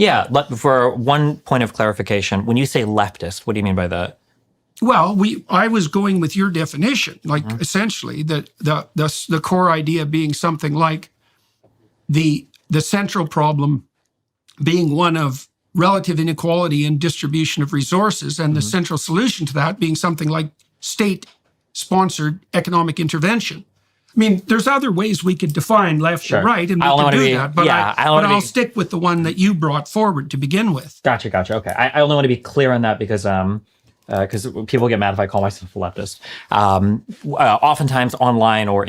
Yeah, for one point of clarification, when you say leftist, what do you mean by that? Well, I was going with your definition, like essentially the core idea being something like the central problem being one of relative inequality in distribution of resources, and the central solution to that being something like state-sponsored economic intervention. I mean, there's other ways we could define left or right, and we can do that, but, I'll stick with the one that you brought forward to begin with. Gotcha. Okay. I only want to be clear on that because people get mad if I call myself a leftist. Oftentimes online or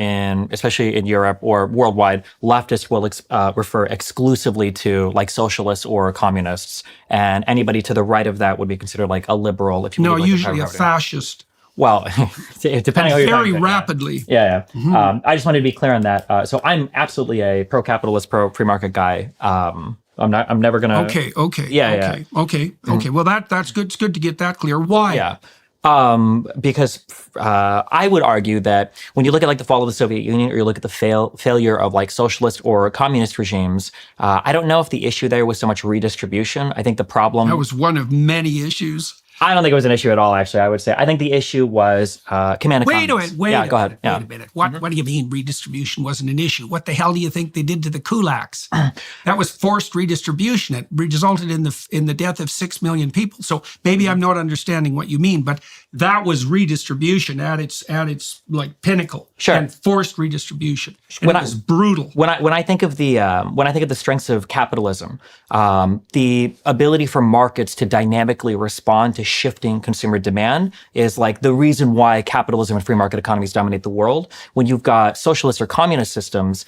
especially in Europe or worldwide, leftists will refer exclusively to like socialists or communists, and anybody to the right of that would be considered like a liberal. If you no, usually a fascist. Well, depending on very rapidly. Yeah. I just wanted to be clear on that. So I'm absolutely a pro-capitalist, pro-free market guy. I'm never gonna. Okay. Well, that's good. It's good to get that clear. Why? Yeah. Because I would argue that when you look at like the fall of the Soviet Union, or you look at the failure of like socialist or communist regimes, I don't know if the issue there was so much redistribution. I think the problem that was one of many issues. I don't think it was an issue at all, actually, I would say. I think the issue was command economies. Wait a minute. What do you mean redistribution wasn't an issue? What the hell do you think they did to the kulaks? That was forced redistribution. It resulted in the death of 6 million people. So maybe I'm not understanding what you mean, but that was redistribution at its like pinnacle. Sure. And forced redistribution. And it was brutal. When I think of the strengths of capitalism, the ability for markets to dynamically respond to shifting consumer demand is like the reason why capitalism and free market economies dominate the world. When you've got socialist or communist systems,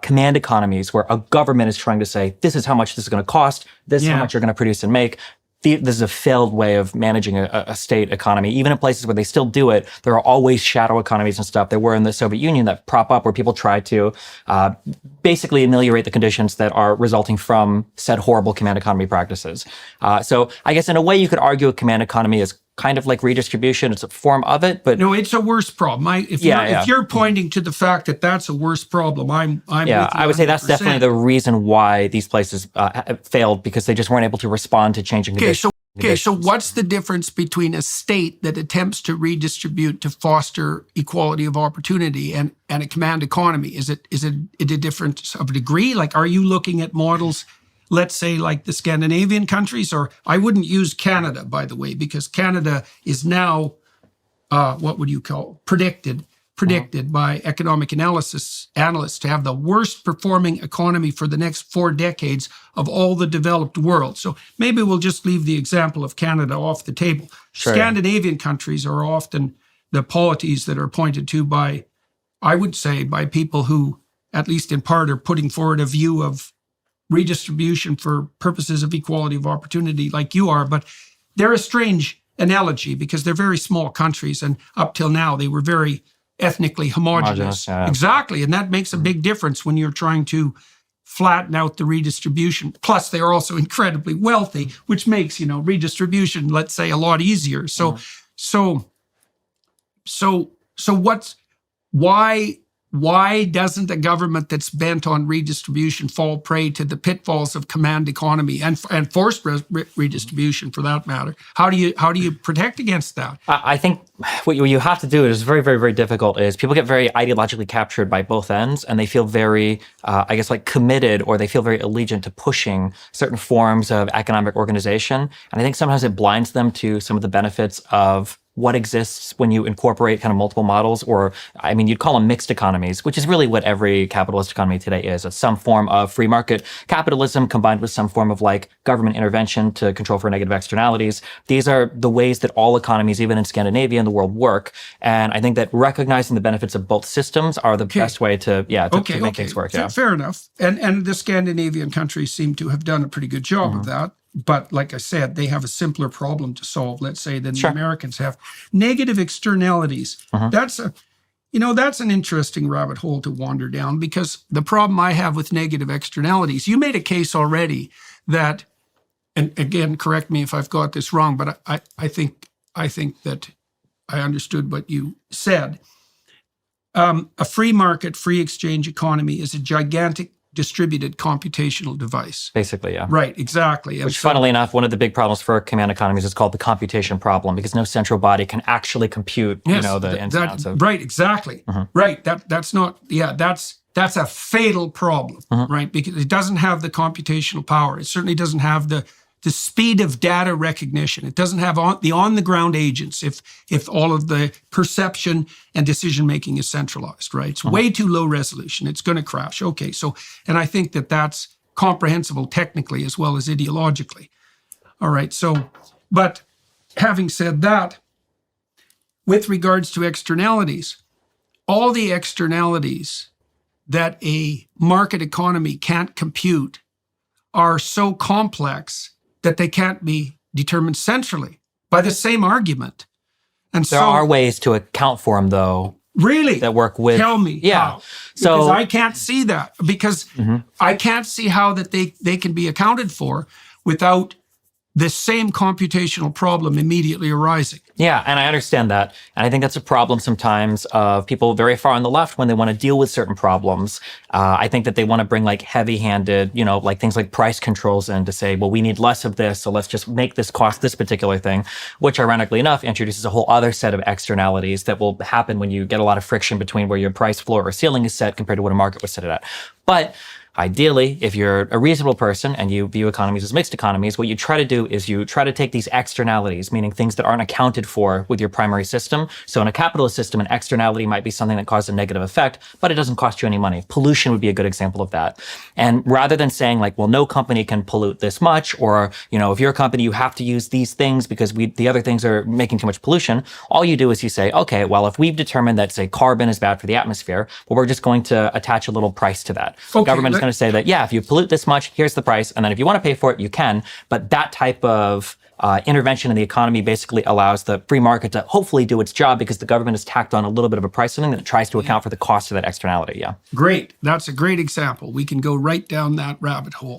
command economies where a government is trying to say, this is how much this is going to cost, this is how much you're going to produce and make. This is a failed way of managing a state economy. Even in places where they still do it, there are always shadow economies and stuff. There were in the Soviet Union that prop up where people try to basically ameliorate the conditions that are resulting from said horrible command economy practices. So I guess in a way you could argue a command economy is kind of like redistribution. It's a form of it, but no, it's a worse problem. If you're pointing to the fact that that's a worse problem, I'm with you I would say that's definitely the reason why these places failed, because they just weren't able to respond to changing conditions. So what's the difference between a state that attempts to redistribute to foster equality of opportunity and a command economy? Is it a difference of degree? Like, are you looking at models, let's say like the Scandinavian countries? Or I wouldn't use Canada, by the way, because Canada is now, what would you call, predicted by economic analysts to have the worst performing economy for the next 4 decades of all the developed world. So maybe we'll just leave the example of Canada off the table. Sure. Scandinavian countries are often the polities that are pointed to by, I would say, by people who, at least in part, are putting forward a view of redistribution for purposes of equality of opportunity like you are. But they're a strange analogy because they're very small countries, and up till now they were very ethnically homogenous. Exactly. And that makes a big difference when you're trying to flatten out the redistribution. Plus, they are also incredibly wealthy, which makes, redistribution, let's say, a lot easier. So why doesn't a government that's bent on redistribution fall prey to the pitfalls of command economy and forced redistribution, for that matter? How do you protect against that? I think what you have to do is very, very, very difficult. Is people get very ideologically captured by both ends, and they feel very, committed, or they feel very allegiant to pushing certain forms of economic organization. And I think sometimes it blinds them to some of the benefits of what exists when you incorporate kind of multiple models, or you'd call them mixed economies, which is really what every capitalist economy today is. It's some form of free market capitalism combined with some form of like government intervention to control for negative externalities. These are the ways that all economies, even in Scandinavia and the world, work. And I think that recognizing the benefits of both systems are the best way to make things work. Yeah. Fair enough. And the Scandinavian countries seem to have done a pretty good job of that. But like I said, they have a simpler problem to solve, let's say, than the Americans have. Negative externalities. That's an interesting rabbit hole to wander down, because the problem I have with negative externalities, you made a case already that, and again, correct me if I've got this wrong, but I think that I understood what you said. A free market, free exchange economy is a gigantic distributed computational device. Basically, yeah. Right, exactly. Which, funnily enough, one of the big problems for command economies is called the computation problem, because no central body can actually compute, yes, the ins and outs of. Right, exactly. Right. That's not. Yeah, that's a fatal problem, right? Because it doesn't have the computational power. It certainly doesn't have the speed of data recognition. It doesn't have the on-the-ground agents if all of the perception and decision-making is centralized, right? It's way too low resolution. It's going to crash. Okay, so, and I think that's comprehensible technically as well as ideologically. All right, so, but having said that, with regards to externalities, all the externalities that a market economy can't compute are so complex that they can't be determined centrally by the same argument. And there are ways to account for them, though. Really? That work with. Tell me how. So because I can't see that. Because I can't see how that they can be accounted for without the same computational problem immediately arising. Yeah, and I understand that. And I think that's a problem sometimes of people very far on the left when they want to deal with certain problems. I think that they want to bring like heavy-handed, like things like price controls in to say, well, we need less of this, so let's just make this cost this particular thing, which ironically enough introduces a whole other set of externalities that will happen when you get a lot of friction between where your price floor or ceiling is set compared to what a market was set at. But ideally, if you're a reasonable person and you view economies as mixed economies, what you try to do is you try to take these externalities, meaning things that aren't accounted for with your primary system. So in a capitalist system, an externality might be something that causes a negative effect, but it doesn't cost you any money. Pollution would be a good example of that. And rather than saying like, well, no company can pollute this much, or, if you're a company, you have to use these things because the other things are making too much pollution, all you do is you say, okay, well, if we've determined that, say, carbon is bad for the atmosphere, well, we're just going to attach a little price to that. Okay, government is going to say that, yeah, if you pollute this much, here's the price. And then if you want to pay for it, you can. But that type of intervention in the economy basically allows the free market to hopefully do its job because the government has tacked on a little bit of a price something that tries to account for the cost of that externality. Yeah. Great. That's a great example. We can go right down that rabbit hole.